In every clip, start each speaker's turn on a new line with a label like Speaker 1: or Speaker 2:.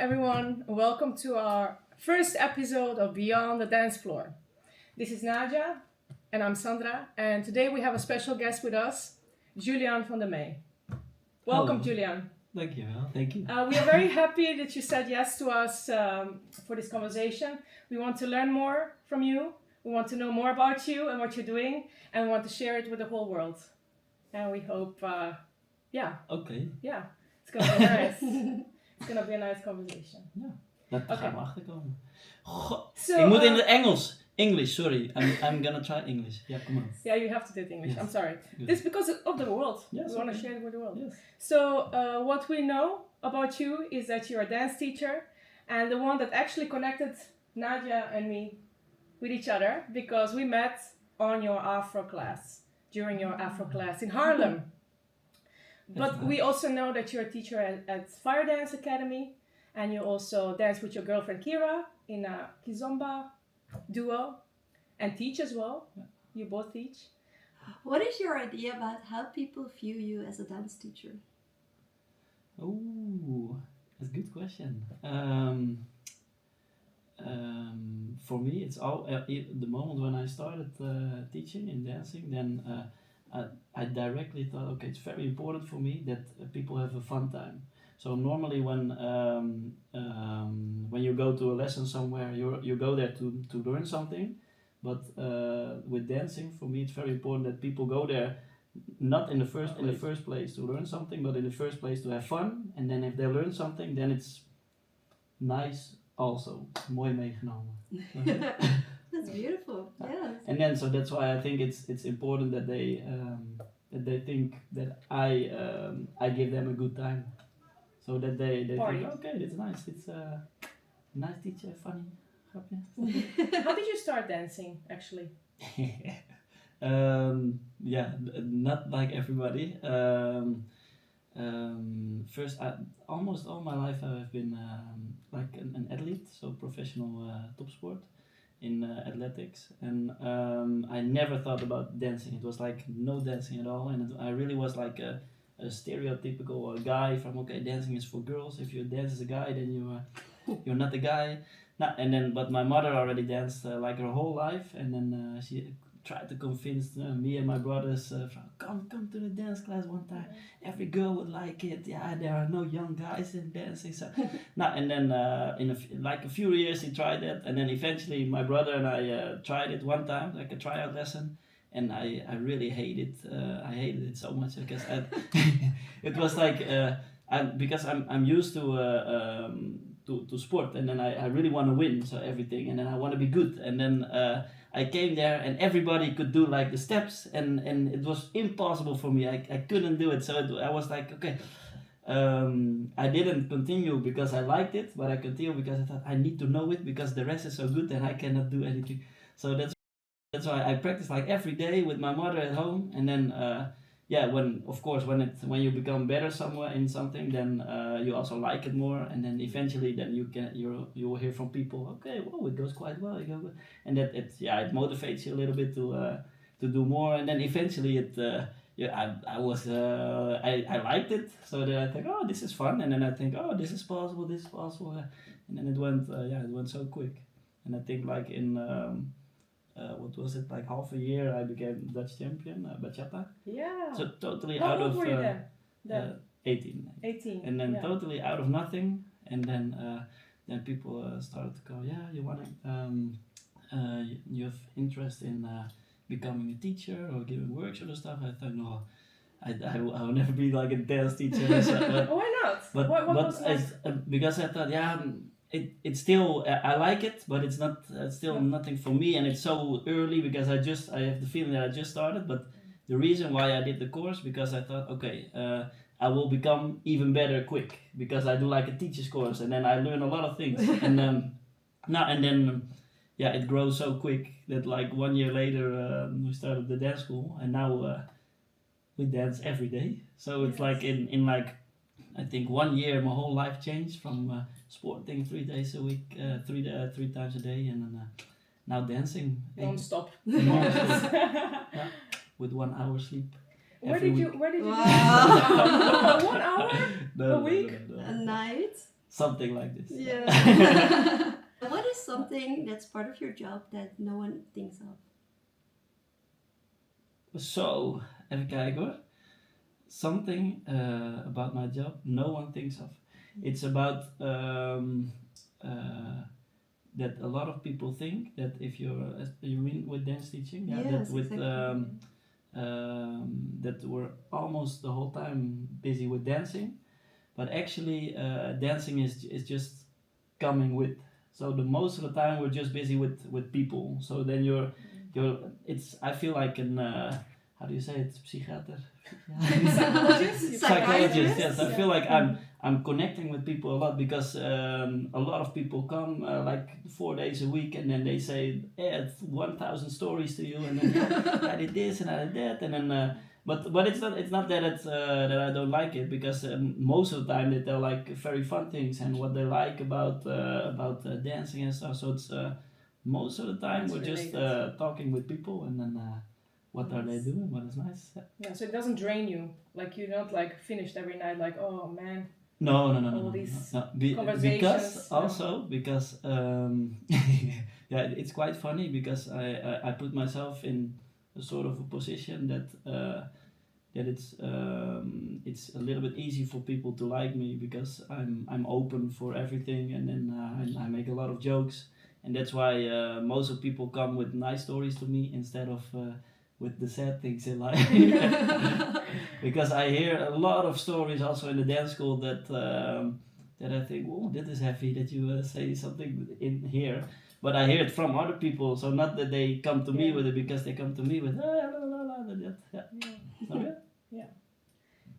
Speaker 1: everyone. Welcome to our first episode of Beyond the Dancefloor. This is Nadia and I'm Sandra, and today we have a special guest with us, Djulyan van der May. Welcome,
Speaker 2: Hello.
Speaker 1: Djulyan.
Speaker 2: Thank you. Thank you.
Speaker 1: We are very happy that you said yes to us for this conversation. We want to learn more from you. We want to know more about you and what you're doing, and we want to share it with the whole world. And we hope,
Speaker 2: Okay.
Speaker 1: it's gonna be nice. It's gonna be a nice conversation.
Speaker 2: Ja, daar
Speaker 1: Oké.
Speaker 2: gaan we achter komen. Goh,
Speaker 1: So,
Speaker 2: ik moet in het Engels. English, sorry. I'm gonna try English. Yeah, come on.
Speaker 1: Yeah, you have to do it English.
Speaker 2: Yes.
Speaker 1: I'm sorry.
Speaker 2: Good.
Speaker 1: This is because of the world.
Speaker 2: Yes,
Speaker 1: We want to
Speaker 2: okay.
Speaker 1: share it with the world.
Speaker 2: Yes.
Speaker 1: So, what we know about you is that you're a dance teacher, and the one that actually connected Nadia and me with each other because we met on your Afro class, during your Afro class in Haarlem. But
Speaker 2: That's
Speaker 1: we
Speaker 2: nice.
Speaker 1: also know that you're a teacher at Firedance Academy, and you also dance with your girlfriend Kira in a Kizomba duo, and teach as well.
Speaker 2: Yeah.
Speaker 1: You both teach.
Speaker 3: What is your idea about how people view you as a dance teacher?
Speaker 2: Oh, that's a good question. For me, it's all the moment when I started teaching in dancing. Then I directly thought, okay, it's very important for me that people have a fun time. So normally when you go to a lesson somewhere, you go there to learn something. But with dancing, for me, it's very important that people go there not in the first place to learn something, but in the first place to have fun. And then if they learn something, then it's nice also. Mooi meegenomen.
Speaker 3: That's beautiful. Yeah.
Speaker 2: And then so that's why I think it's important that they think that I give them a good time, so that they
Speaker 1: Party.
Speaker 2: think, okay, it's nice. It's nice teacher, funny. Grapje.
Speaker 1: How did you start dancing, actually?
Speaker 2: Not like everybody. First, almost all my life I've been like an athlete, so professional top sport in athletics, and I never thought about dancing. It was like no dancing at all, and I really was like a stereotypical guy from, okay, dancing is for girls. If you dance as a guy, then you're not a guy. But my mother already danced like her whole life, and then she tried to convince me and my brothers, come to the dance class one time. Every girl would like it. Yeah, there are no young guys in dancing. So, and then in a few years he tried that, and then eventually my brother and I tried it one time, like a tryout lesson, and I really hated it. I hated it so much because it was like because I'm used to sport, and then I really want to win, so everything, and then I want to be good, and then I came there and everybody could do like the steps, and it was impossible for me. I couldn't do it, so I was like, okay, I didn't continue because I liked it, but I continued because I thought I need to know it because the rest is so good and I cannot do anything. So that's why I practiced like every day with my mother at home, and then when you become better somewhere in something, then you also like it more, and then eventually then you will hear from people, okay, well, it goes quite well, and that it motivates you a little bit to do more, and then eventually I liked it, so then I think, oh, this is fun, and then I think, oh, this is possible, and then it went so quick, and I think like in what was it, like half a year I became Dutch champion, Bachata.
Speaker 1: Yeah.
Speaker 2: So totally
Speaker 1: How
Speaker 2: out
Speaker 1: old
Speaker 2: of
Speaker 1: were you then?
Speaker 2: 18.
Speaker 1: 18.
Speaker 2: And then
Speaker 1: yeah.
Speaker 2: totally out of nothing, and then people started to go, yeah, you want to, you have interest in becoming a teacher or giving workshops or stuff. I thought, no, I will never be like a dance teacher. So,
Speaker 1: Why not?
Speaker 2: but
Speaker 1: what was
Speaker 2: because I thought, it's still I like it, but it's not still nothing for me, and it's so early because I have the feeling that I just started. But the reason why I did the course, because I thought, okay, I will become even better quick because I do like a teacher's course, and then I learn a lot of things, and it grows so quick that like 1 year later we started the dance school, and now we dance every day. So it's like in like, I think 1 year my whole life changed from sporting 3 days a week, 3 times a day, and then now dancing
Speaker 1: non-stop.
Speaker 2: Yeah, with 1 hour sleep.
Speaker 1: Where did you
Speaker 3: Wow.
Speaker 1: do 1 hour? A week?
Speaker 2: No.
Speaker 3: A night?
Speaker 2: something like this.
Speaker 3: Yeah. What is something that's part of your job that no one thinks of?
Speaker 2: So, even kijken hoor. Something about my job no one thinks of. It's about that a lot of people think that if you mean with dance teaching,
Speaker 3: Yes,
Speaker 2: that with
Speaker 3: exactly.
Speaker 2: that we're almost the whole time busy with dancing, but actually dancing is just coming with. So the most of the time we're just busy with people. So then you're it's I feel like an how do you say it, psychiater?
Speaker 1: Psychologist?
Speaker 2: Psychologist, yes. I
Speaker 1: Yeah.
Speaker 2: feel like I'm connecting with people a lot because a lot of people come like 4 days a week and then they say, yeah, 1,000 stories to you and then I did this and I did that and then but it's not that that I don't like it because most of the time they tell like very fun things and what they like about dancing and stuff. So it's most of the time
Speaker 1: That's
Speaker 2: we're just
Speaker 1: related.
Speaker 2: talking with people and then what are they
Speaker 1: Nice.
Speaker 2: doing? What is nice?
Speaker 1: Yeah, so it doesn't drain you. Like you're not like finished every night like, oh man.
Speaker 2: No.
Speaker 1: All these
Speaker 2: Because
Speaker 1: conversations,
Speaker 2: also because yeah, it's quite funny because I put myself in a sort of a position that that it's a little bit easy for people to like me because I'm open for everything and then I make a lot of jokes and that's why most of people come with nice stories to me instead of with the sad things in life. Because I hear a lot of stories also in the dance school that that I think, oh, that is heavy that you say something in here. But I hear it from other people, so not that they come to me
Speaker 1: Yeah.
Speaker 2: with it because they come to me with la la la that. Yeah.
Speaker 1: Yeah.
Speaker 2: Okay.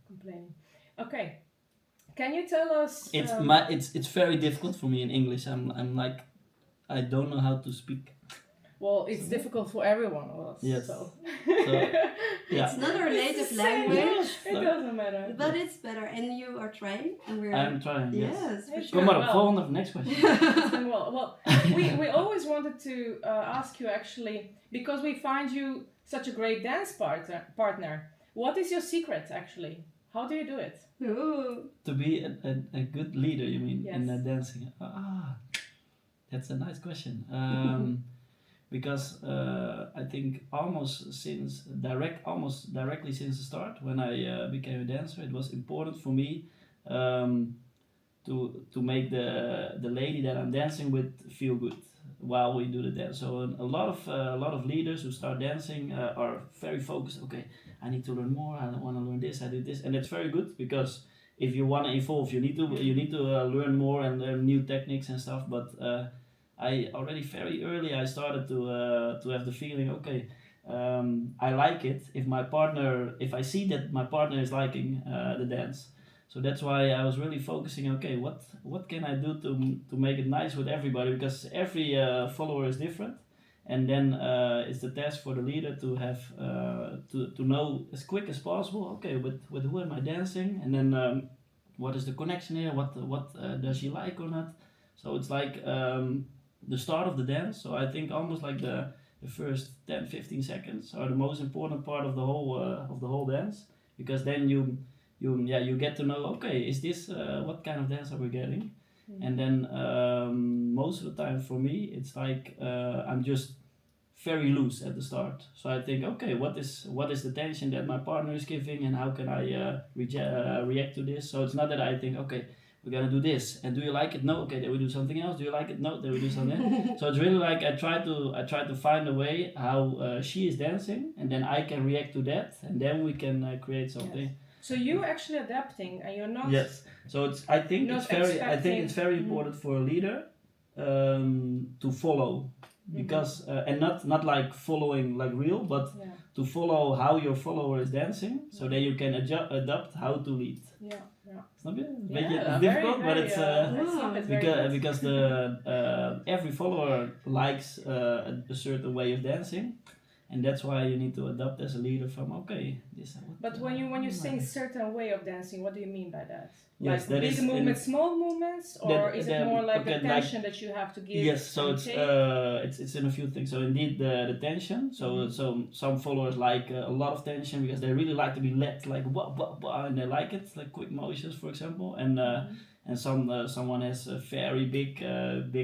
Speaker 1: Complaining. Okay. Can you tell us?
Speaker 2: It's very difficult for me in English. I'm like I don't know how to speak.
Speaker 1: Well, it's difficult for everyone of us.
Speaker 2: Yes.
Speaker 1: So.
Speaker 2: Yeah.
Speaker 3: It's not our
Speaker 1: It's
Speaker 3: native
Speaker 1: the same.
Speaker 3: language,
Speaker 1: It doesn't matter.
Speaker 3: but it's better. And you are trying, and we're.
Speaker 2: I'm trying. Yes.
Speaker 3: Yes, for
Speaker 1: It's
Speaker 3: sure.
Speaker 2: Kom maar op,
Speaker 1: Well.
Speaker 2: volgende, next question.
Speaker 1: It's been well, we always wanted to ask you actually because we find you such a great dance partner. What is your secret actually? How do you do it?
Speaker 3: Ooh.
Speaker 2: To be a good leader, you mean, in
Speaker 1: Yes.
Speaker 2: dancing? That's a nice question. Because I think almost directly since the start, when I became a dancer, it was important for me to make the lady that I'm dancing with feel good while we do the dance. So a lot of leaders who start dancing are very focused. Okay, I need to learn more. I want to learn this. I do this, and it's very good because if you want to evolve, you need to learn more and learn new techniques and stuff. But I already very early I started to have the feeling. Okay, I like it if I see that my partner is liking the dance. So that's why I was really focusing. Okay, what can I do to make it nice with everybody? Because every follower is different, and then it's the task for the leader to have to know as quick as possible. Okay, with who am I dancing, and then what is the connection here? What does she like or not? So it's like the start of the dance. So I think almost like the first 10-15 seconds are the most important part of the whole dance, because then you get to know, okay, is this what kind of dance are we getting? And then most of the time for me it's like I'm just very loose at the start. So I think, okay, what is the tension that my partner is giving, and how can I react to this? So it's not that I think, okay, we're gonna do this, and do you like it? No, okay, then we do something else. Do you like it? No, then we do something else. So it's really like I try to find a way how she is dancing, and then I can react to that, and then we can create something.
Speaker 1: Yes. So you actually adapting, and you're not.
Speaker 2: Yes. So I think
Speaker 1: Not
Speaker 2: it's very important for a leader to follow, because and not like following like real, but
Speaker 1: Yeah.
Speaker 2: to follow how your follower is dancing, so that you can adapt how to lead.
Speaker 1: Yeah.
Speaker 2: Snap je? Een
Speaker 1: Yeah,
Speaker 2: beetje difficult, but it's
Speaker 1: I snap it very good.
Speaker 2: because the every follower likes a certain way of dancing, and that's why you need to adapt as a leader from, okay, this.
Speaker 1: But when you sing certain way of dancing, what do you mean by that?
Speaker 2: Yes,
Speaker 1: like
Speaker 2: that
Speaker 1: big
Speaker 2: is
Speaker 1: movements, small movements, or
Speaker 2: that-
Speaker 1: is
Speaker 2: that-
Speaker 1: it more like
Speaker 2: okay,
Speaker 1: the tension that you have to give?
Speaker 2: Yes, so
Speaker 1: and take?
Speaker 2: it's in a few things. So indeed the tension. So some followers like a lot of tension because they really like to be led, like wah, wah, wah, and they like it, like quick motions, for example. and someone has very big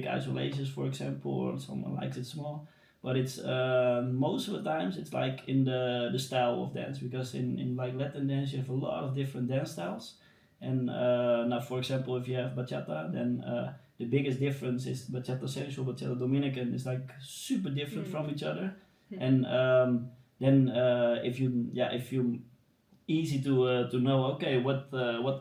Speaker 2: isolations, for example, or someone likes it small. But it's most of the times it's like in the style of dance, because in like Latin dance you have a lot of different dance styles, and now for example if you have bachata, then the biggest difference is bachata sensual, bachata dominican is like super different from each other, and then if you easy to know, okay, what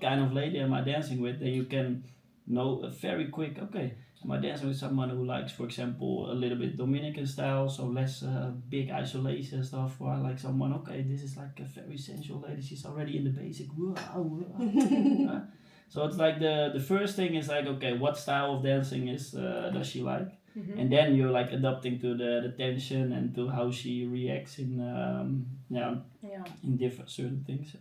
Speaker 2: kind of lady am I dancing with, then you can know very quick, okay, am I dancing with someone who likes, for example, a little bit Dominican style, so less big isolation stuff, or I like someone, okay, this is like a very sensual lady, she's already in the basic, so it's like the first thing is like, okay, what style of dancing does she like? And then you're like adapting to the tension and to how she reacts in in different certain things.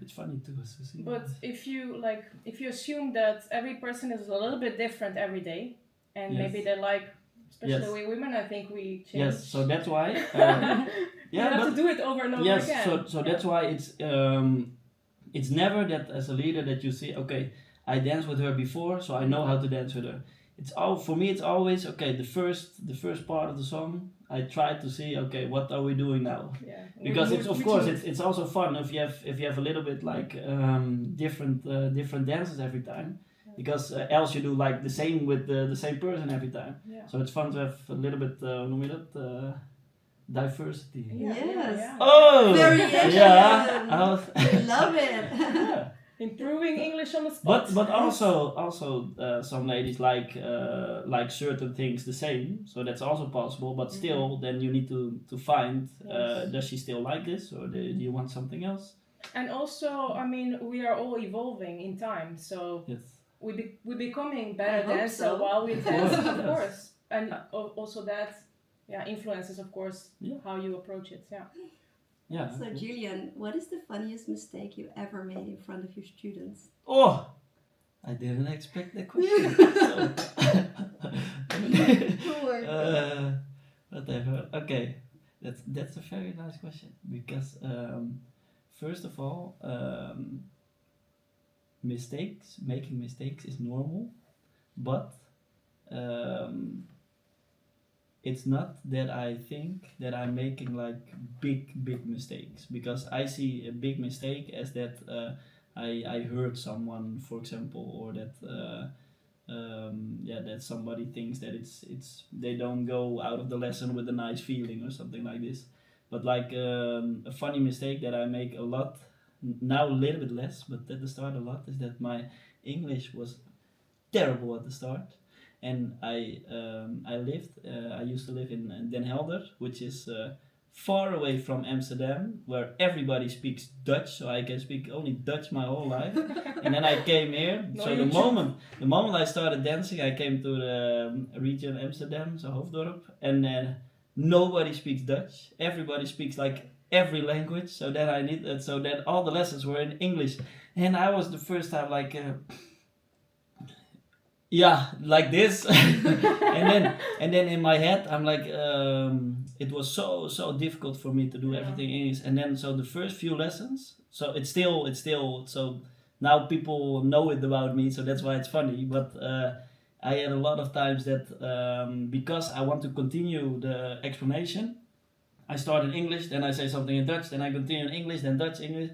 Speaker 2: It's funny to see.
Speaker 1: But if you assume that every person is a little bit different every day, and maybe they like, especially women, I think we change.
Speaker 2: Yes, so that's why.
Speaker 1: You have to do it over and over again.
Speaker 2: Yes, so that's why it's never that as a leader that you see, okay, I danced with her before, so I know how to dance with her. It's all for me. It's always okay. The first part of the song, I try to see, okay, what are we doing now?
Speaker 1: Yeah.
Speaker 2: Because it's of course it's also fun if you have a little bit like different dances every time, because else you do like the same with the same person every time.
Speaker 1: Yeah.
Speaker 2: So it's fun to have a little bit diversity.
Speaker 3: Yes.
Speaker 2: Oh,
Speaker 3: Variation.
Speaker 2: yeah.
Speaker 3: I love it.
Speaker 2: Yeah.
Speaker 1: Improving English on the spot.
Speaker 2: But also some ladies like certain things the same, so that's also possible. But still, then you need to find does she still like this, or do you want something else?
Speaker 1: And also, I mean, we are all evolving in time, so we're becoming better dancers while we dance, of course. And also that, influences, of course, how you approach it. Yeah.
Speaker 2: Yeah.
Speaker 3: So Djulyan, what is the funniest mistake you ever made in front of your students?
Speaker 2: Oh, I didn't expect that question. Whatever. Okay, that's a very nice question, because first of all, making mistakes is normal, but it's not that I think that I'm making like big mistakes, because I see a big mistake as that I hurt someone, for example, or that that somebody thinks that it's they don't go out of the lesson with a nice feeling or something like this. But like a funny mistake that I make a lot now, a little bit less, but at the start a lot, is that my English was terrible at the start. And I used to live in Den Helder, which is far away from Amsterdam, where everybody speaks Dutch, so I can speak only Dutch my whole life. And then I came here, so the moment I started dancing, I came to the region Amsterdam, so Hoofddorp, and nobody speaks Dutch. Everybody speaks like every language, so then so then all the lessons were in English, and I was the first time like. Like this, and then in my head I'm like, it was so difficult for me to do everything in English, and then so the first few lessons, so it's still so now people know it about me, so that's why it's funny. But I had a lot of times that because I want to continue the explanation, I start in English, then I say something in Dutch, then I continue in English, then Dutch, English,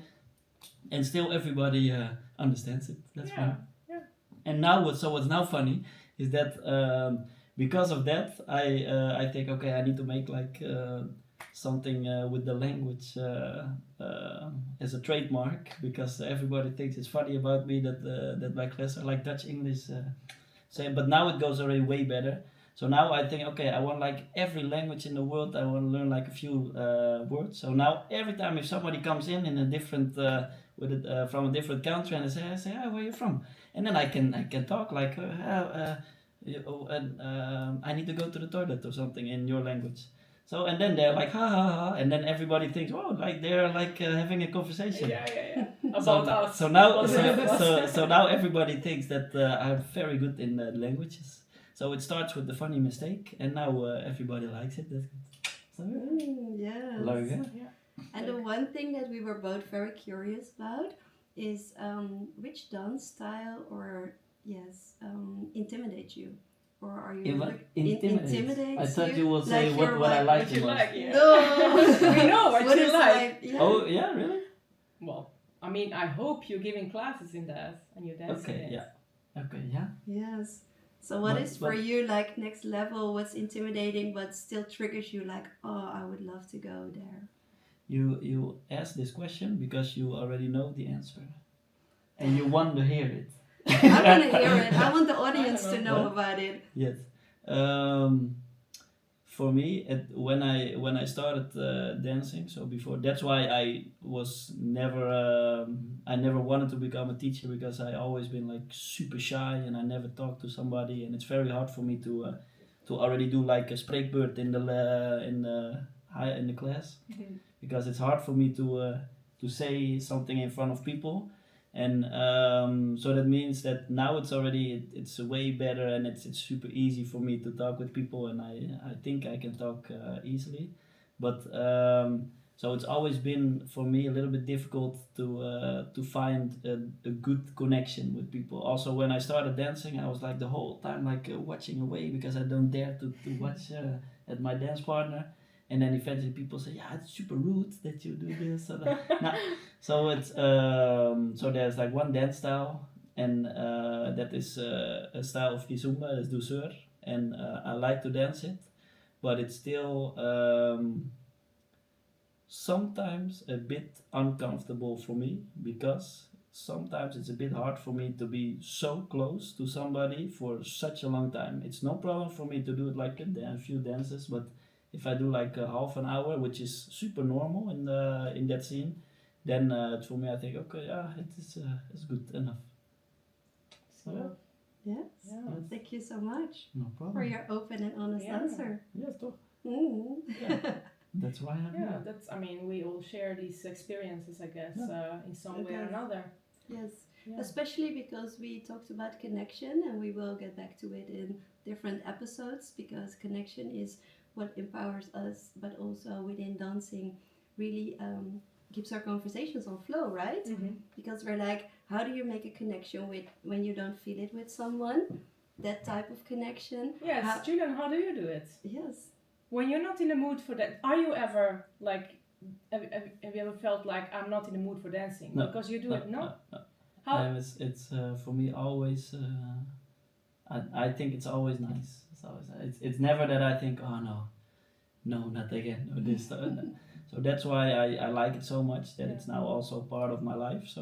Speaker 2: and still everybody understands it. That's fine. And now what's now funny is that because of that I think, okay, I need to make like something with the language as a trademark, because everybody thinks it's funny about me that my class are like Dutch, English, but now it goes already way better. So now I think, okay, I want like every language in the world, I want to learn like a few words. So now every time if somebody comes in a different from a different country, and I say, oh, where are you from? And then I can talk like, I need to go to the toilet or something in your language. So and then they're like, ha ha ha, and then everybody thinks, oh, like they're like having a conversation.
Speaker 1: Yeah. About us.
Speaker 2: So now, so now everybody thinks that I'm very good in languages. So it starts with the funny mistake, and now everybody likes it. That's good. So,
Speaker 3: yes.
Speaker 2: Like,
Speaker 3: And the one thing that we were both very curious about is which dance style or yes, intimidate you? Or are you
Speaker 2: Intimidate. I thought
Speaker 3: you?
Speaker 2: you would say
Speaker 3: Like
Speaker 2: what
Speaker 3: you're
Speaker 2: I
Speaker 3: like-
Speaker 2: like
Speaker 1: What
Speaker 2: the
Speaker 1: you
Speaker 2: most.
Speaker 1: like, yeah.
Speaker 3: No!
Speaker 1: We know what you
Speaker 3: is
Speaker 1: like.
Speaker 3: yeah.
Speaker 2: Oh yeah, really?
Speaker 1: Well, I mean, I hope you're giving classes in that and you're dancing
Speaker 2: Okay,
Speaker 1: it.
Speaker 2: yeah. Okay, yeah.
Speaker 3: Yes. So what
Speaker 2: But-
Speaker 3: is for
Speaker 2: but-
Speaker 3: you like next level? What's intimidating but still triggers you like, oh, I would love to go there.
Speaker 2: You asked this question because you already know the answer, and you want to hear it.
Speaker 3: I want to hear it. I want the audience
Speaker 1: I
Speaker 3: to
Speaker 1: don't
Speaker 3: know
Speaker 2: know.
Speaker 3: about it.
Speaker 2: Yes. For me, when I started dancing, so before that's why I was never I never wanted to become a teacher because I always been like super shy and I never talked to somebody, and it's very hard for me to already do like a spreekbeurt in the class, because it's hard for me to say something in front of people. And so that means that now it's way better, and it's super easy for me to talk with people, and I think I can talk easily. But so it's always been for me a little bit difficult to find a good connection with people. Also, when I started dancing, I was like the whole time like watching away because I don't dare to watch at my dance partner. And then eventually people say, yeah, it's super rude that you do this. So it's so there's like one dance style, and that is a style of Kizomba, that's douceur, and I like to dance it, but it's still sometimes a bit uncomfortable for me, because sometimes it's a bit hard for me to be so close to somebody for such a long time. It's no problem for me to do it like a few dances, but if I do like a half an hour, which is super normal in that scene, then for me I think, okay, yeah, it's good enough. So
Speaker 3: Yes.
Speaker 1: Yeah.
Speaker 3: Thank you so much
Speaker 2: no
Speaker 3: for
Speaker 2: problem.
Speaker 3: your open and honest
Speaker 1: Yeah.
Speaker 3: answer.
Speaker 2: Yes, toch?
Speaker 3: Mm.
Speaker 2: Yeah. That's why I'm
Speaker 1: Yeah,
Speaker 2: here.
Speaker 1: that's, I mean, we all share these experiences, I guess, in some way or
Speaker 3: Okay.
Speaker 1: another.
Speaker 3: Yes.
Speaker 1: Yeah.
Speaker 3: Especially because we talked about connection, and we will get back to it in different episodes, because connection is what empowers us, but also within dancing really keeps our conversations on flow, right?
Speaker 1: Mhm.
Speaker 3: Because we're like, how do you make a connection with when you don't feel it with someone? That type of connection.
Speaker 1: Yes,
Speaker 3: How-
Speaker 1: Djulyan, how do you do it?
Speaker 3: Yes.
Speaker 1: When you're not in the mood for that, are you ever like, have you ever felt like I'm not in the mood for dancing?
Speaker 2: No.
Speaker 1: Because you do it, no?
Speaker 2: No.
Speaker 1: How?
Speaker 2: It's for me always. I think it's always nice. It's never that I think, oh no, not again, or this. No. So that's why I like it so much that it's now also part of my life. So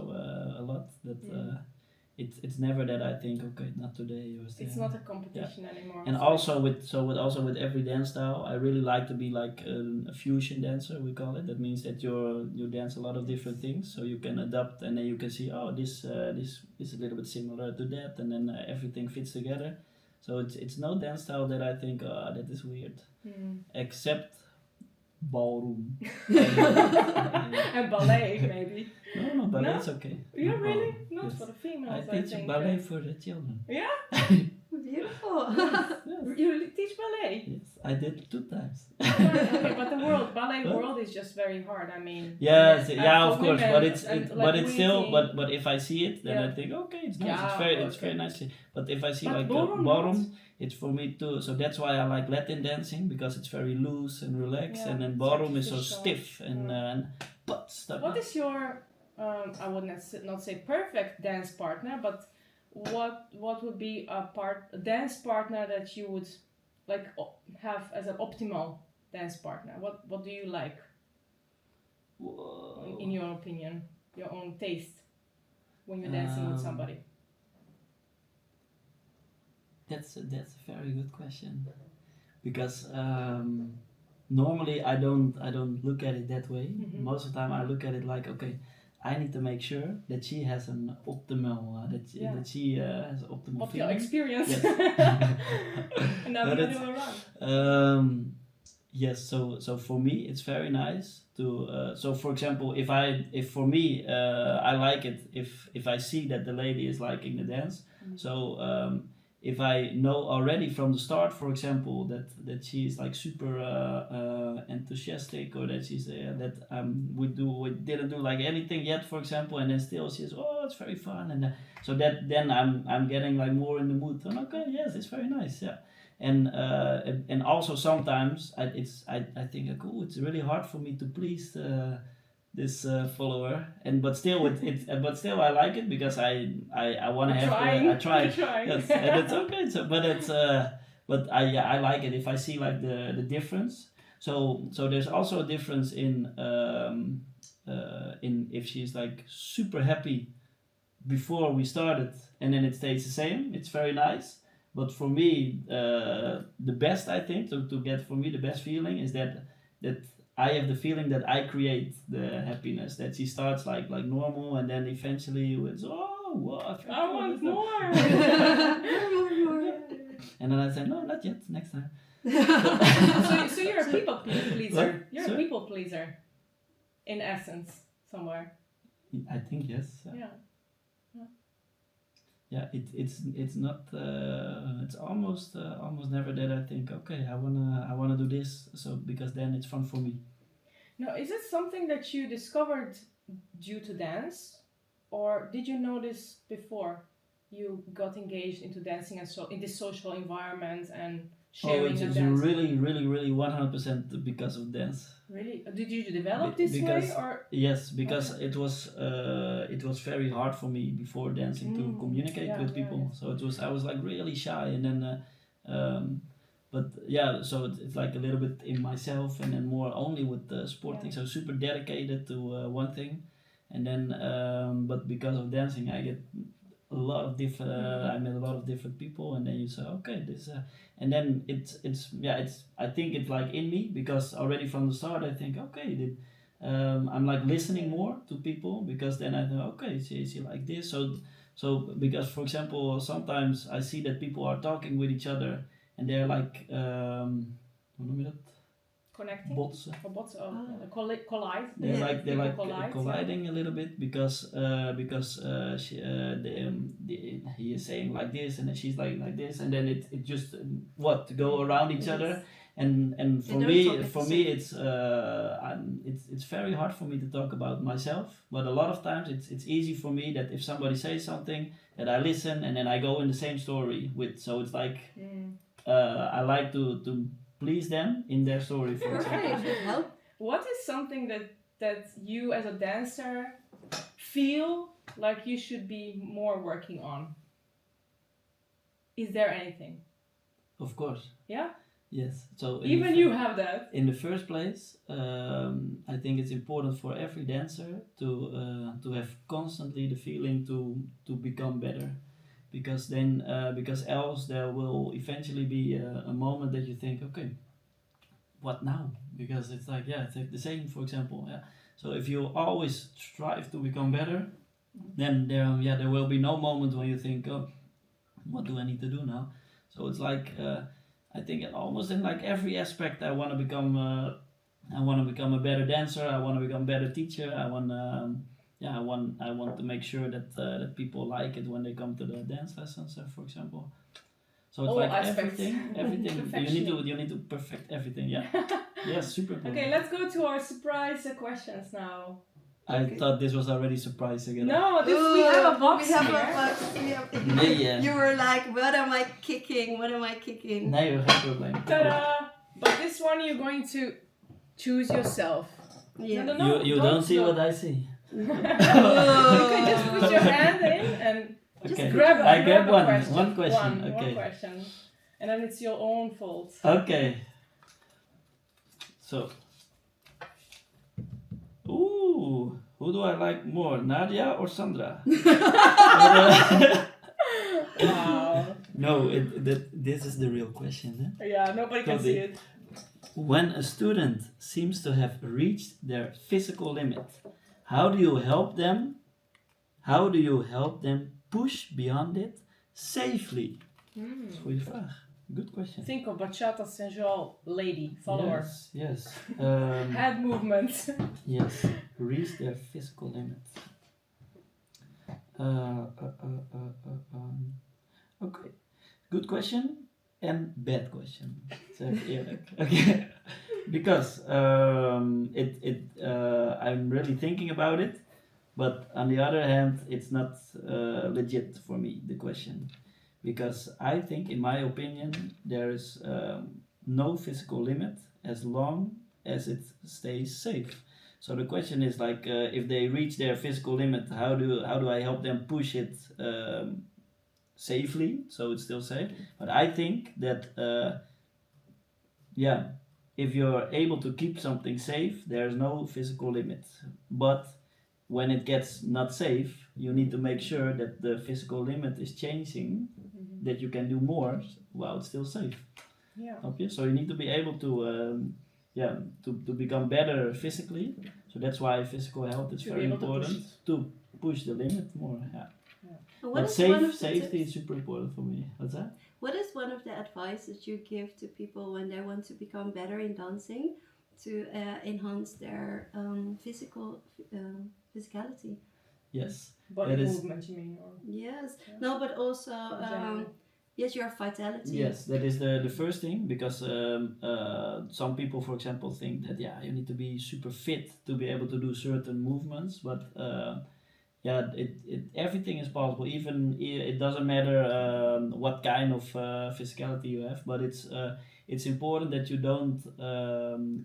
Speaker 2: a lot that it's never that I think, okay, not today or
Speaker 1: It's not a competition anymore.
Speaker 2: And
Speaker 1: It's
Speaker 2: also with every dance style, I really like to be like a fusion dancer, we call it. That means that you dance a lot of different things, so you can adapt, and then you can see, oh, this is a little bit similar to that, and then everything fits together. So it's no dance style that I think, oh, that is weird, except ballroom.
Speaker 1: and ballet, maybe.
Speaker 2: No, ballet
Speaker 1: No?
Speaker 2: is okay.
Speaker 1: Yeah,
Speaker 2: No
Speaker 1: really?
Speaker 2: problem.
Speaker 1: Not
Speaker 2: Yes.
Speaker 1: for the females,
Speaker 2: I
Speaker 1: I
Speaker 2: teach
Speaker 1: think.
Speaker 2: ballet for the children.
Speaker 1: Yeah?
Speaker 3: Beautiful.
Speaker 2: Yes.
Speaker 1: You teach ballet?
Speaker 2: Yes, I did 2 times.
Speaker 1: Okay, but the ballet
Speaker 2: What?
Speaker 1: world is just very hard. I mean,
Speaker 2: Yes,
Speaker 1: and
Speaker 2: yeah,
Speaker 1: for
Speaker 2: of course,
Speaker 1: women,
Speaker 2: but it's
Speaker 1: and
Speaker 2: but it's still
Speaker 1: weaving.
Speaker 2: but if I see it, then
Speaker 1: Yeah.
Speaker 2: I think, okay, it's nice.
Speaker 1: Yeah,
Speaker 2: It's very
Speaker 1: okay.
Speaker 2: nicely. But if I see
Speaker 1: But
Speaker 2: like
Speaker 1: ballroom,
Speaker 2: ballroom, it's for me too. So that's why I like Latin dancing, because it's very loose and relaxed,
Speaker 1: Yeah,
Speaker 2: and then
Speaker 1: it's
Speaker 2: ballroom is so
Speaker 1: artificial.
Speaker 2: stiff and
Speaker 1: Yeah.
Speaker 2: and butt stuff.
Speaker 1: What is your, I would not say perfect dance partner, but what would be a dance partner that you would like have as an optimal dance partner? What do you like
Speaker 2: Whoa.
Speaker 1: in your opinion, your own taste when you're dancing with somebody?
Speaker 2: That's a very good question, because normally I don't look at it that way.
Speaker 1: Mhm.
Speaker 2: Most of the time I look at it like, okay, I need to make sure that she has an optimal that she has optimal
Speaker 1: Of your
Speaker 2: feeling.
Speaker 1: experience.
Speaker 2: Yes.
Speaker 1: And now
Speaker 2: But
Speaker 1: the
Speaker 2: it's-
Speaker 1: other way around.
Speaker 2: Yes, so for me it's very nice to so for example, if for me I like it if I see that the lady is liking the dance.
Speaker 1: Mhm.
Speaker 2: So if I know already from the start, for example, that she is like super enthusiastic, or that she's that we didn't do like anything yet, for example, and then still she says, oh, it's very fun, and so that then I'm getting like more in the mood. And okay, yes, it's very nice, yeah. And also sometimes I think like, oh, it's really hard for me to please this follower, but still I like it because I want to have I try. Yes, and it's okay. So, but I like it if I see like the difference. So there's also a difference in if she's like super happy before we started, and then it stays the same. It's very nice. But for me, the best, I think, to get for me the best feeling is that I have the feeling that I create the happiness. That she starts like normal, and then eventually it's
Speaker 1: I want more.
Speaker 2: And then I say, no, not yet. Next time.
Speaker 1: So you're a people pleaser.
Speaker 2: What?
Speaker 1: You're
Speaker 2: Sorry?
Speaker 1: a people pleaser, in essence, somewhere.
Speaker 2: I think yes.
Speaker 1: Yeah.
Speaker 2: Yeah, it's not. It's almost never that I think, okay, I wanna do this, so because then it's fun for me.
Speaker 1: Now, is it something that you discovered due to dance, or did you know this before you got engaged into dancing and so in this social environment and sharing
Speaker 2: it's
Speaker 1: the dance?
Speaker 2: really 100% because of dance.
Speaker 1: Really? Did you develop this
Speaker 2: Because
Speaker 1: way, or?
Speaker 2: yes, because it was very hard for me before dancing to communicate with people. So I was like really shy, and then but yeah, so it's like a little bit in myself, and then more only with the sporting. So super dedicated to one thing, and then but because of dancing, I get a lot of different. I met a lot of different people, and then you say, okay, this. And then it's I think it's like in me, because already from the start I think, okay, I'm like listening more to people, because then I know, okay, she like this. So because, for example, sometimes I see that people are talking with each other, and they're like hoe noem je dat?
Speaker 1: Connecting?
Speaker 2: Botsen.
Speaker 1: Or collide?
Speaker 2: They're like
Speaker 1: collide,
Speaker 2: colliding a little bit, because he is saying like this, and then she's like this, and then it just to go around each other, and for me it's very hard for me to talk about myself, but a lot of times it's easy for me that if somebody says something, that I listen, and then I go in the same story with, so it's like I like to please them in their story, for example.
Speaker 1: What is something that you as a dancer feel like you should be more working on? Is there anything?
Speaker 2: Of course.
Speaker 1: Yeah?
Speaker 2: Yes. So
Speaker 1: even you have that.
Speaker 2: In the first place, I think it's important for every dancer to have constantly the feeling to become better. Because else there will eventually be a moment that you think, okay, what now? Because it's like the same, for example. Yeah. So if you always strive to become better, then there will be no moment when you think, oh, what do I need to do now? So it's like I think almost in like every aspect, I want to become a better dancer. I want to become a better teacher. I want to make sure that people like it when they come to the dance lessons, for example. So it's
Speaker 1: all
Speaker 2: like
Speaker 1: aspects.
Speaker 2: everything. You need to perfect everything. Yeah. Yes, super important.
Speaker 1: Okay, let's go to our surprise questions now.
Speaker 2: I thought this was already surprise again.
Speaker 1: No, we have a box.
Speaker 3: We have a box.
Speaker 2: Nee,
Speaker 3: You were like, what am I kicking?
Speaker 2: Nee, geen probleem.
Speaker 1: Ta-da! But this one you're going to choose yourself.
Speaker 3: Yeah.
Speaker 1: No,
Speaker 2: you don't see what I see.
Speaker 1: You can just put your hand in and just grab
Speaker 2: one
Speaker 1: question.
Speaker 2: One question.
Speaker 1: One question. And then it's your own fault.
Speaker 2: Okay. So. Ooh, who do I like more, Nadia or Sandra?
Speaker 1: Wow.
Speaker 2: No, this is the real question. Eh?
Speaker 1: Yeah, nobody can see it.
Speaker 2: When a student seems to have reached their physical limit, how do you help them? How do you help them push beyond it safely? Dat is een goede vraag. Good question.
Speaker 1: Think of bachata sensual lady follower.
Speaker 2: Yes.
Speaker 1: Head movement.
Speaker 2: Yes. Reach their physical limit. Okay. Good question and bad question. Zeg ik eerlijk. Okay. Because I'm really thinking about it, but on the other hand, it's not legit for me, the question. Because I think, in my opinion, there is no physical limit as long as it stays safe. So the question is like, if they reach their physical limit, how do I help them push it safely, so it's still safe? But I think that if you're able to keep something safe, there's no physical limit. But when it gets not safe, you need to make sure that the physical limit is changing, that you can do more while it's still safe.
Speaker 1: Yeah.
Speaker 2: Okay? So you need to be able to to become better physically. So that's why physical health is
Speaker 1: To be
Speaker 2: very
Speaker 1: able to push
Speaker 2: important, to push the limit more. Yeah.
Speaker 3: And
Speaker 2: But
Speaker 3: is one of the
Speaker 2: safety
Speaker 3: tips-
Speaker 2: is super important for me. What's that?
Speaker 3: What is one of the advice that you give to people when they want to become better in dancing to enhance their physicality?
Speaker 2: Yes.
Speaker 1: Body
Speaker 2: That is-
Speaker 1: movement, you mean? Or
Speaker 3: Yes.
Speaker 1: Yeah.
Speaker 3: No, but also
Speaker 1: general.
Speaker 3: yes, your vitality.
Speaker 2: Yes, that is the first thing, because some people, for example, think that you need to be super fit to be able to do certain movements, but everything is possible. Even it doesn't matter what kind of physicality you have, but it's important that you don't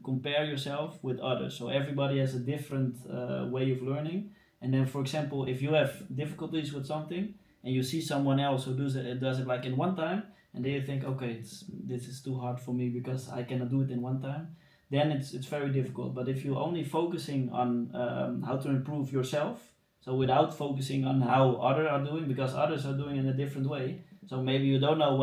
Speaker 2: compare yourself with others. So everybody has a different way of learning, and then, for example, if you have difficulties with something and you see someone else who does it like in one time, and then you think, okay, this is too hard for me because I cannot do it in one time, then it's very difficult. But if you're only focusing on how to improve yourself, so without focusing on how others are doing, because others are doing in a different way, so maybe you don't know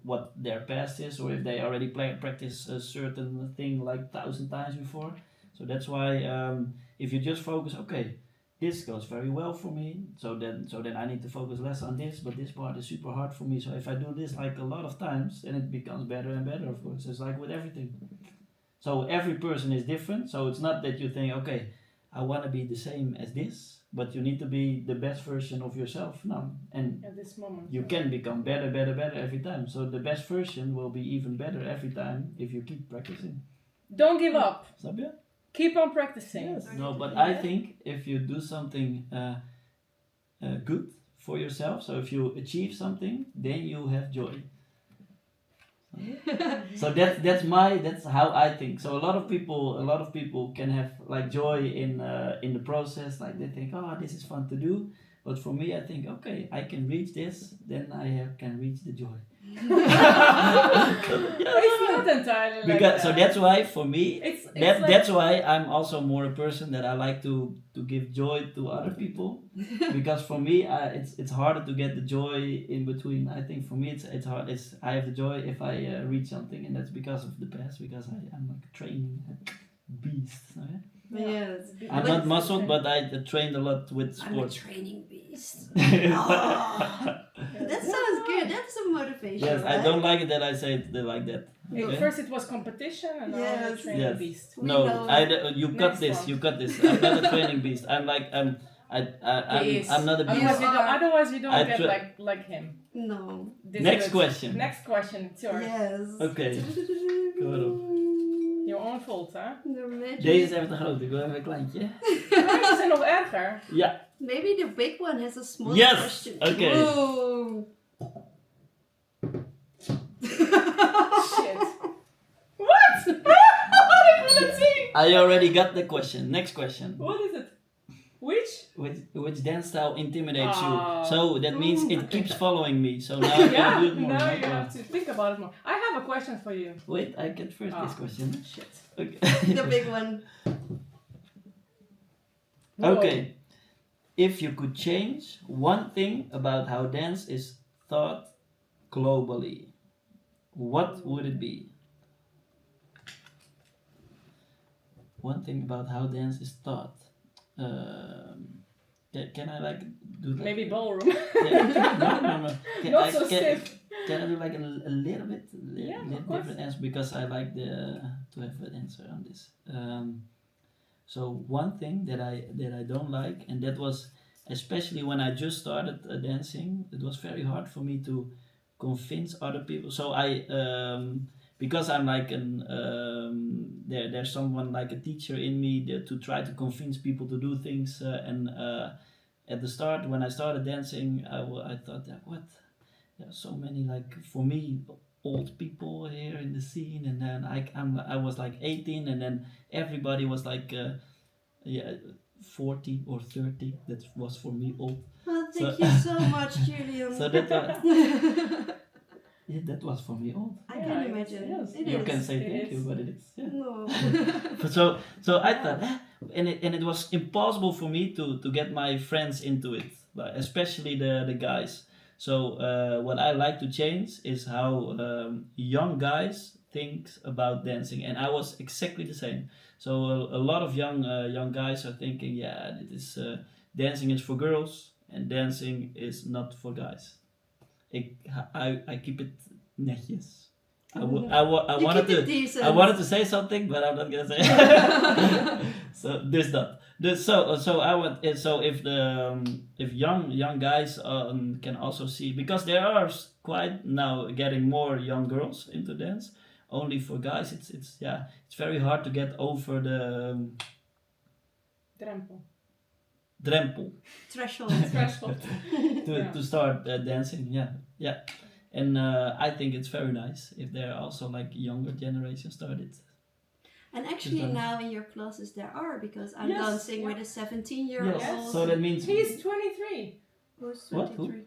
Speaker 2: what their past is, or if they already practice a certain thing like 1,000 times before. So that's why if you just focus, okay, this goes very well for me, so then I need to focus less on this, but this part is super hard for me, so if I do this like a lot of times, then it becomes better and better, of course. It's like with everything. So every person is different, so it's not that you think, okay, I want to be the same as this, but you need to be the best version of yourself now, and
Speaker 1: at this moment.
Speaker 2: you can become better every time. So the best version will be even better every time if you keep practicing.
Speaker 1: Don't give up.
Speaker 2: Snap je?
Speaker 1: Keep on practicing.
Speaker 2: Yes. No, but I think if you do something good for yourself, so if you achieve something, then you have joy. So that's how I think. So a lot of people can have like joy in the process, like they think, oh, this is fun to do. But for me, I think, okay, I can reach this, then I can reach the joy.
Speaker 1: It's not entirely like
Speaker 2: Because
Speaker 1: that.
Speaker 2: so that's why for me,
Speaker 1: It's
Speaker 2: that's why I'm also more a person that I like to give joy to other people. Because for me, it's harder to get the joy in between. I think for me it's hard. I have the joy if I reach something, and that's because of the past. Because I'm like a training beast. Okay?
Speaker 3: Yes.
Speaker 2: I'm
Speaker 3: But-
Speaker 2: not muscled, but I trained a lot with
Speaker 3: I'm a
Speaker 2: sports.
Speaker 3: training beast.
Speaker 2: Yes,
Speaker 3: That sounds good. That's some motivation.
Speaker 2: I
Speaker 3: right?
Speaker 2: don't like it that I say it like that.
Speaker 1: Yeah,
Speaker 2: Okay?
Speaker 1: first it was competition and now you're
Speaker 3: Yes.
Speaker 1: training
Speaker 2: Yes.
Speaker 1: beast.
Speaker 3: We
Speaker 2: No,
Speaker 3: know.
Speaker 2: you cut
Speaker 1: Next
Speaker 2: this.
Speaker 1: one.
Speaker 2: You cut this. I'm not a training beast. I'm like
Speaker 1: Yes.
Speaker 2: I'm not a beast.
Speaker 1: Otherwise you don't
Speaker 2: I
Speaker 1: get
Speaker 2: tra-
Speaker 1: like him.
Speaker 3: No.
Speaker 1: This
Speaker 2: Next
Speaker 1: good.
Speaker 2: question.
Speaker 1: Next question. It's yours.
Speaker 3: Yes.
Speaker 2: Oké. Kom maar op.
Speaker 1: Your own fault, hè?
Speaker 3: The magic.
Speaker 2: Deze is even te groot. Ik wil even een kleintje.
Speaker 1: Deze zijn nog erger.
Speaker 2: Ja.
Speaker 3: Maybe the big one has a small
Speaker 2: Yes!
Speaker 3: question.
Speaker 2: Okay.
Speaker 3: Whoa.
Speaker 1: Shit. What? Let's see.
Speaker 2: I already got the question. Next question.
Speaker 1: What is it? Which?
Speaker 2: Which dance style intimidates
Speaker 1: Ah.
Speaker 2: you? So that means it
Speaker 3: Okay.
Speaker 2: keeps following me. So now I can do it more.
Speaker 1: now
Speaker 2: no
Speaker 1: you
Speaker 2: problem.
Speaker 1: have to think about it more. I have a question for you.
Speaker 2: Wait, I get first this question.
Speaker 1: Shit.
Speaker 2: Okay.
Speaker 3: The big one.
Speaker 1: Whoa.
Speaker 2: Okay. If you could change one thing about how dance is taught globally, what would it be? One thing about how dance is taught. Can I like do that?
Speaker 1: Maybe ballroom.
Speaker 2: No.
Speaker 1: Not so stiff.
Speaker 2: Can I do like a little bit
Speaker 1: Yeah, of
Speaker 2: little
Speaker 1: course.
Speaker 2: different answer, because I like to have an answer on this. So one thing that I don't like, and that was especially when I just started dancing, it was very hard for me to convince other people. So I because I'm like there's someone like a teacher in me to try to convince people to do things and at the start when I started dancing I thought that what there are so many like for me old people here in the scene, and then I was like 18 and then everybody was like 40 or 30. That was for me old.
Speaker 3: Well, thank you so much, Djulyan.
Speaker 2: So that was for me old.
Speaker 3: I can imagine.
Speaker 1: Yes.
Speaker 3: It
Speaker 2: You
Speaker 3: is.
Speaker 2: can say
Speaker 1: It
Speaker 2: thank
Speaker 1: is.
Speaker 2: you, but it is. Yeah.
Speaker 3: No.
Speaker 2: So I thought, and it was impossible for me to get my friends into it, but especially the guys. So what I like to change is how young guys think about dancing, and I was exactly the same. So a lot of young guys are thinking, yeah, it is dancing is for girls and dancing is not for guys. I keep it netjes. I
Speaker 3: You
Speaker 2: wanted
Speaker 3: keep it
Speaker 2: to
Speaker 3: decent.
Speaker 2: I wanted to say something, but I'm not gonna say. It. So there's that. So I would so if young guys can also see, because there are quite now getting more young girls into dance. Only for guys, it's very hard to get over the drempel
Speaker 3: Threshold.
Speaker 1: Threshold.
Speaker 2: to start dancing. Yeah. And I think it's very nice if there are also like younger generation started.
Speaker 3: And actually
Speaker 2: Done.
Speaker 3: now in your classes there are, because I'm
Speaker 1: Yes,
Speaker 3: dancing with a 17-year-old.
Speaker 2: Yes. So that means
Speaker 1: He's 23.
Speaker 3: Who's
Speaker 2: What?
Speaker 3: 23.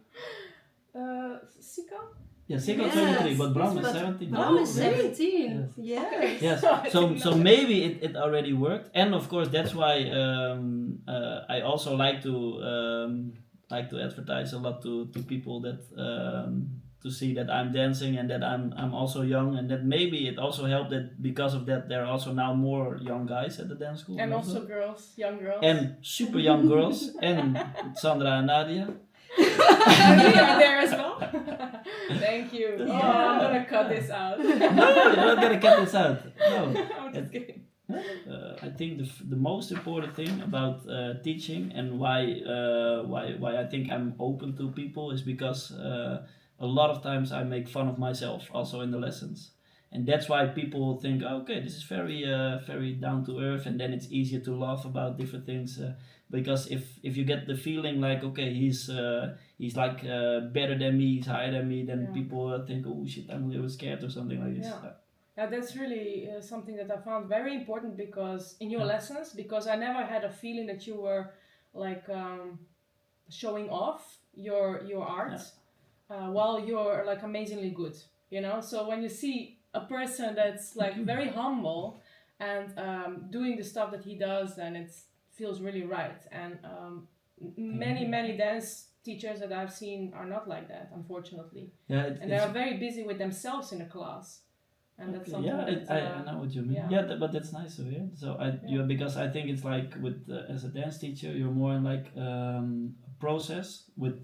Speaker 1: Siko?
Speaker 2: yeah, Siko
Speaker 3: Yes,
Speaker 2: 23, but Bram is
Speaker 3: but
Speaker 2: 17.
Speaker 3: Bram is
Speaker 1: really?
Speaker 3: 17. Yes.
Speaker 2: Yes.
Speaker 1: I
Speaker 2: So
Speaker 1: didn't
Speaker 2: so
Speaker 1: know that.
Speaker 2: maybe it already worked, and of course that's why I also like to advertise a lot to people that to see that I'm dancing and that I'm also young, and that maybe it also helped that because of that there are also now more young guys at the dance school
Speaker 1: And also girls, young girls.
Speaker 2: and super young girls and Sandra and Nadia.
Speaker 1: we are there as well. Thank you. Oh, I'm gonna cut this out.
Speaker 2: No, you're not gonna cut this out. No.
Speaker 1: I'm just kidding.
Speaker 2: I think the most important thing about teaching and why I think I'm open to people is because a lot of times I make fun of myself also in the lessons, and that's why people think, okay, this is very down to earth, and then it's easier to laugh about different things. Because if you get the feeling like, okay, he's like better than me, he's higher than me, then
Speaker 1: Yeah.
Speaker 2: people think, oh shit, I'm a little scared or something like this.
Speaker 1: Yeah. Yeah, that's really something that I found very important, because in your
Speaker 2: Yeah.
Speaker 1: lessons, because I never had a feeling that you were like showing off your art while you're like amazingly good, you know. So when you see a person that's like very humble and doing the stuff that he does, then it feels really right. And many dance teachers that I've seen are not like that, unfortunately.
Speaker 2: Yeah,
Speaker 1: And they are very busy with themselves in a class. And that's something
Speaker 2: yeah,
Speaker 1: that,
Speaker 2: I know what you mean.
Speaker 1: yeah.
Speaker 2: Yeah, but that's nice to hear. So because I think it's like with as a dance teacher, you're more in like a process with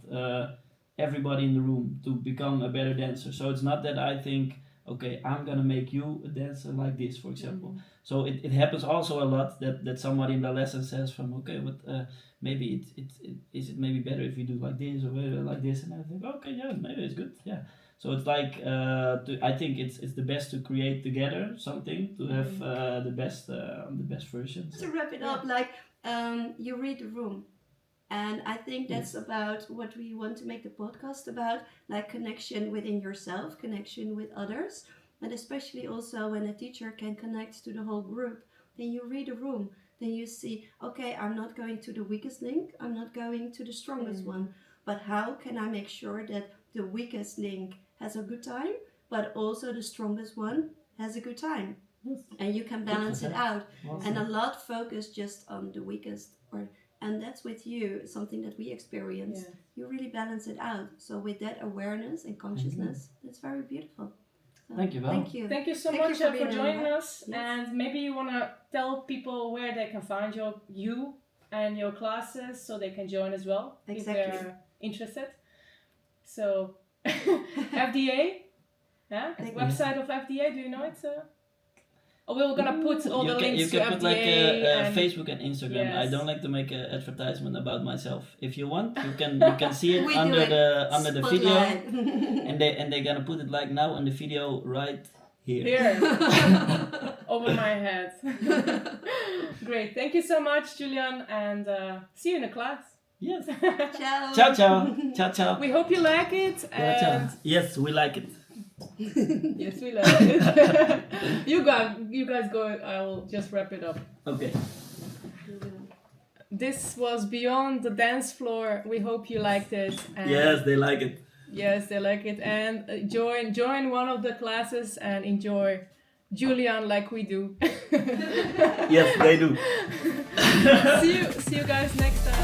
Speaker 2: everybody in the room to become a better dancer. So it's not that I think, okay, I'm gonna make you a dancer like this, for example.
Speaker 1: Mhm.
Speaker 2: So it happens also a lot that somebody in the lesson says from, okay, but maybe it maybe better if you do like this or like this, and I think, okay, yeah, maybe it's good, yeah. So it's like I think it's the best to create together something to have the best version.
Speaker 3: To wrap it up, like you read the room, and I think that's about what we want to make the podcast about, like connection within yourself, connection with others, and especially also when a teacher can connect to the whole group. Then you read a room, then you see, okay, I'm not going to the weakest link, I'm not going to the strongest one, but how can I make sure that the weakest link has a good time, but also the strongest one has a good time?
Speaker 2: Yes.
Speaker 3: And you can balance it out.
Speaker 2: Awesome.
Speaker 3: And a lot focus just on the weakest, and that's with you, something that we experience.
Speaker 1: Yeah.
Speaker 3: You really balance it out. So with that awareness and consciousness, that's very beautiful. So
Speaker 2: Thank you, Val.
Speaker 3: Thank you.
Speaker 1: Thank you so
Speaker 3: Thank you
Speaker 1: much
Speaker 3: for
Speaker 1: for
Speaker 3: being
Speaker 1: joining
Speaker 3: on.
Speaker 1: us.
Speaker 3: Yes.
Speaker 1: And maybe you want to tell people where they can find you and your classes, so they can join as well
Speaker 3: Exactly.
Speaker 1: if they're interested. So FDA, yeah,
Speaker 3: Thank you.
Speaker 1: website of FDA. Do you know it? We're gonna put all the links
Speaker 2: you
Speaker 1: to
Speaker 2: can
Speaker 1: FBA
Speaker 2: put like
Speaker 1: and
Speaker 2: Facebook and Instagram. I
Speaker 1: Yes.
Speaker 2: don't like to make an advertisement about myself. If you want, you can see it
Speaker 3: We do
Speaker 2: under
Speaker 3: it.
Speaker 2: the video,
Speaker 3: Spotlight.
Speaker 2: and they're gonna put it like now on the video right here.
Speaker 1: here over my head. Great, thank you so much, Djulyan, and see you in the class.
Speaker 2: Yes.
Speaker 3: Ciao.
Speaker 2: Ciao ciao. Ciao ciao.
Speaker 1: We hope you like it,
Speaker 2: Ciao, ciao.
Speaker 1: and
Speaker 2: Yes, we like it.
Speaker 1: yes, we like it. you guys go. I'll just wrap it up.
Speaker 2: Okay.
Speaker 1: This was Beyond the Dance Floor. We hope you liked it. And
Speaker 2: Yes, they like it.
Speaker 1: Yes, they like it, and join one of the classes and enjoy Djulyan like we do.
Speaker 2: Yes, they do.
Speaker 1: See you guys next time.